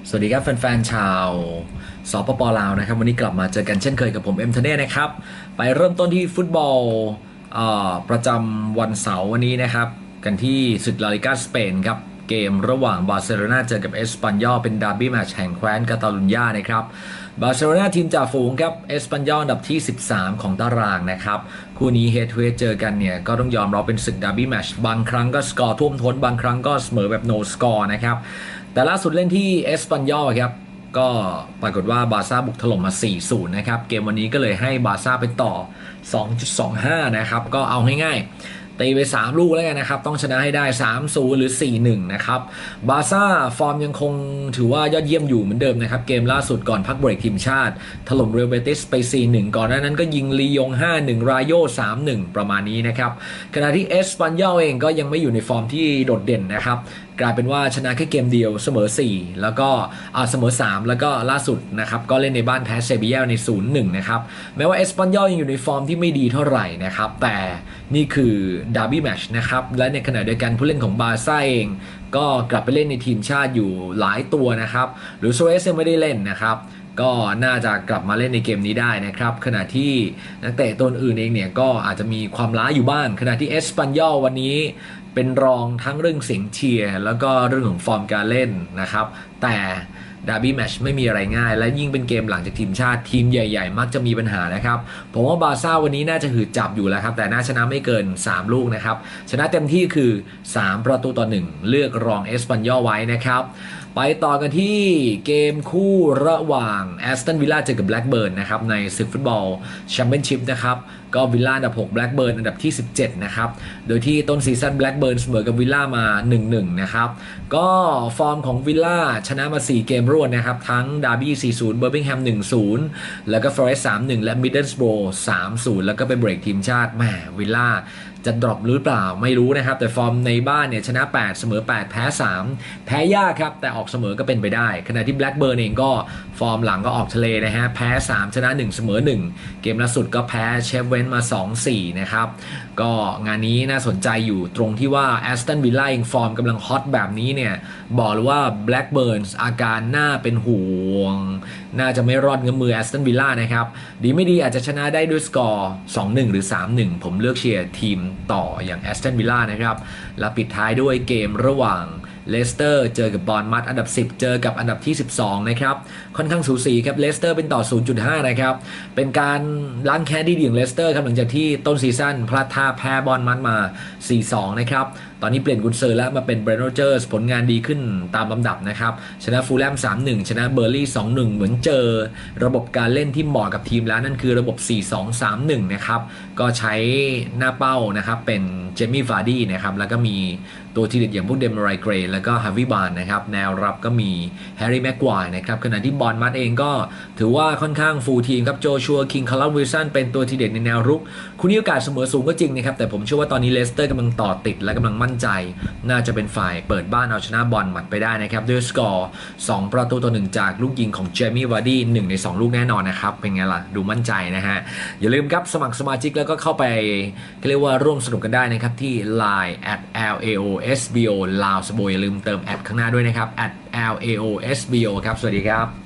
สวัสดีครับแฟนๆชาวสปปลาวนะครับวันนี้กลับมาเจอกันเช่นเคยกับผมเอ็มเทเน่นะครับไปเริ่มต้นที่ฟุตบอลประจำวันเสาร์วันนี้นะครับกันที่ศึกลาลิกาสเปนครับเกมระหว่างบาร์เซโลนาเจอกับเอสปันยอลเป็นดาร์บี้แมตช์แห่งแคว้นกาตาลุญญานะครับบาร์เซโลนาทีมจ่าฝูงครับเอสปันยอลอันดับที่13ของตารางนะครับคู่นี้เฮดทูเฮดเจอกันเนี่ยก็ต้องยอมรับเป็นศึกดาร์บี้แมตช์บางครั้งก็สกอร์ท่วมท้นบางครั้งก็เสมอแบบโนสกอร์นะครับ แต่ล่าสุดเล่นที่เอสปันยอลครับก็ปรากฏว่าบาร์ซ่าบุกถล่มมา 4-0 นะครับเกมวันนี้ก็เลยให้บาร์ซ่าไปต่อ 2.25 นะครับก็เอาง่ายๆตีไป 3 ลูกแล้วกันนะครับต้องชนะให้ได้ 3-0 หรือ 4-1 นะครับบาร์ซ่าฟอร์มยังคงถือว่ายอดเยี่ยมอยู่เหมือนเดิมนะครับเกมล่าสุดก่อนพักเบรกทีมชาติถล่มเรอัลเบติสไป 4-1 ก่อนหน้านั้นก็ยิงลียง 5-1 รายโย 3-1 ประมาณนี้นะครับขณะที่เอสปันยอลเองก็ยังไม่อยู่ในฟอร์มที่โดดเด่นนะครับ กลายเป็นว่าชนะแค่เกมเดียวเสมอ4แล้วก็เสมอ3แล้วก็ล่าสุดนะครับก็เล่นในบ้านแพ้เซบียาใน 0-1 นะครับแม้ว่าเอสปันยอลยังอยู่ในฟอร์มที่ไม่ดีเท่าไหร่นะครับแต่นี่คือดาร์บี้แมตช์นะครับและในขณะเดียวกันผู้เล่นของบาร์ซ่าเองก็กลับไปเล่นในทีมชาติอยู่หลายตัวนะครับหรือโซเอสยังไม่ได้เล่นนะครับก็น่าจะกลับมาเล่นในเกมนี้ได้นะครับขณะที่นักเตะตัวอื่นเองเนี่ยก็อาจจะมีความล้าอยู่บ้างขณะที่เอสปันยอลวันนี้เป็นรองทั้งเรื่องเสียงเชียร์แล้วก็เรื่องของฟอร์มการเล่นนะครับแต่ดาร์บี้แมตช์ไม่มีอะไรง่ายและยิ่งเป็นเกมหลังจากทีมชาติทีมใหญ่ๆมักจะมีปัญหานะครับผมว่าบาร์ซ่าวันนี้น่าจะหืดจับอยู่แล้วครับแต่น่าชนะไม่เกิน3 ลูกนะครับชนะเต็มที่คือ3-1เลือกรองเอสปันยอลไว้นะครับไปต่อกันที่เกมคู่ระหว่างแอสตันวิลล่าเจอกับแบล็กเบิร์นนะครับในศึกฟุตบอลแชมเปี้ยนชิพนะครับก็วิลล่าอันดับ6แบล็กเบิร์นอันดับที่17นะครับโดยที่ต้นซีซั่นแบล็กเบิร์นเสมอกับวิลล่ามา 1-1 นะครับก็ฟอร์มของวิลล่าชนะมา4เกมรวดนะครับทั้งดาร์บี้ 4-0 เบอร์มิงแฮม 1-0 แล้วก็ฟอเรสต์ 3-1 และมิดเดิลสโบร 3-0 แล้วก็ไปเบรกทีมชาติแหมวิลล่าจะดรอปหรือเปล่าไม่รู้นะครับแต่ฟอร์มในบ้านเนี่ยชนะ8เสมอ8แพ้3แพ้ยากครับแต่ออกเสมอก็เป็นไปได้ขณะที่แบล็กเบิร์นเองก็ฟอร์มหลังก็ออกทะเลนะฮะแพ้3ชนะ1เสมอ1เกมล่าสุดก็แพ้เชฟเวนมา 2-4 นะครับก็งานนี้น่าสนใจอยู่ตรงที่ว่าแอสตันวิลล่าเองฟอร์มกำลังฮอตแบบนี้เนี่ยบอกเลยว่าแบล็กเบิร์นอาการน่าเป็นห่วงน่าจะไม่รอดเงื้อมือแอสตันวิลล่านะครับดีไม่ดีอาจจะชนะได้ด้วยสกอร์ 2-1 หรือ 3-1 ผมเลือกเชียร์ทีมต่ออย่างแอสตันวิลล่านะครับและปิดท้ายด้วยเกมระหว่างเลสเตอร์เจอกับบอร์นมัธอันดับ10เจอกับอันดับที่12นะครับค่อนข้างสูสีครับเลสเตอร์เป็นต่อ 0.5 นะครับเป็นการล้างแค้นที่ดีของเลสเตอร์ครับหลังจากที่ต้นซีซั่นพลาดท่าแพ้บอร์นมัธมา 4-2 นะครับตอนนี้เปลี่ยนกุนซือแล้วมาเป็นเบรนท์โรเจอร์สผลงานดีขึ้นตามลำดับนะครับชนะฟูลแลม 3-1 ชนะเบอร์ลี่ 2-1 เหมือนเจอระบบการเล่นที่เหมาะกับทีมแล้วนั่นคือระบบ 4-2-3-1 นะครับก็ใช้หน้าเป้านะครับเป็นเจมี่ฟาร์ดี้นะครับแล้วก็มีตัวทีเด็ดอย่างพวกเดมไรเกรย์แล้วก็ฮาวิบานนะครับแนวรับก็มีแฮร์รี่แม็กควายนะครับขณะที่บอร์นมัธเองก็ถือว่าค่อนข้างฟูลทีมครับโจชัวคิงคาร์ลวิลสันเป็นตัวทีเด็ดในแนวรุกคุณมีโอกาสเสมอสูงก็จริงนะครับแต่ผมเชื่อว่าตอนนี้เลสเตอร์กำลังต่อติดและกำลังมั่นใจน่าจะเป็นฝ่ายเปิดบ้านเอาชนะบอร์นมัธไปได้นะครับด้วยสกอร์2-1จากลูกยิงของเจมี่วาร์ดี้1ใน2ลูกแน่นอนนะครับเป็นไงล่ะดูมั่นใจนะฮะอย่าลืมครับสมัครสมาชิกแล้วก็เข้าไปเรียกว่าร่วมสนุกกันได้นะครับที่ Line @laosbo ลาวสโบอย่าลืมเติมแอดข้างหน้าด้วยนะครับ @laosbo ครับสวัสดีครับ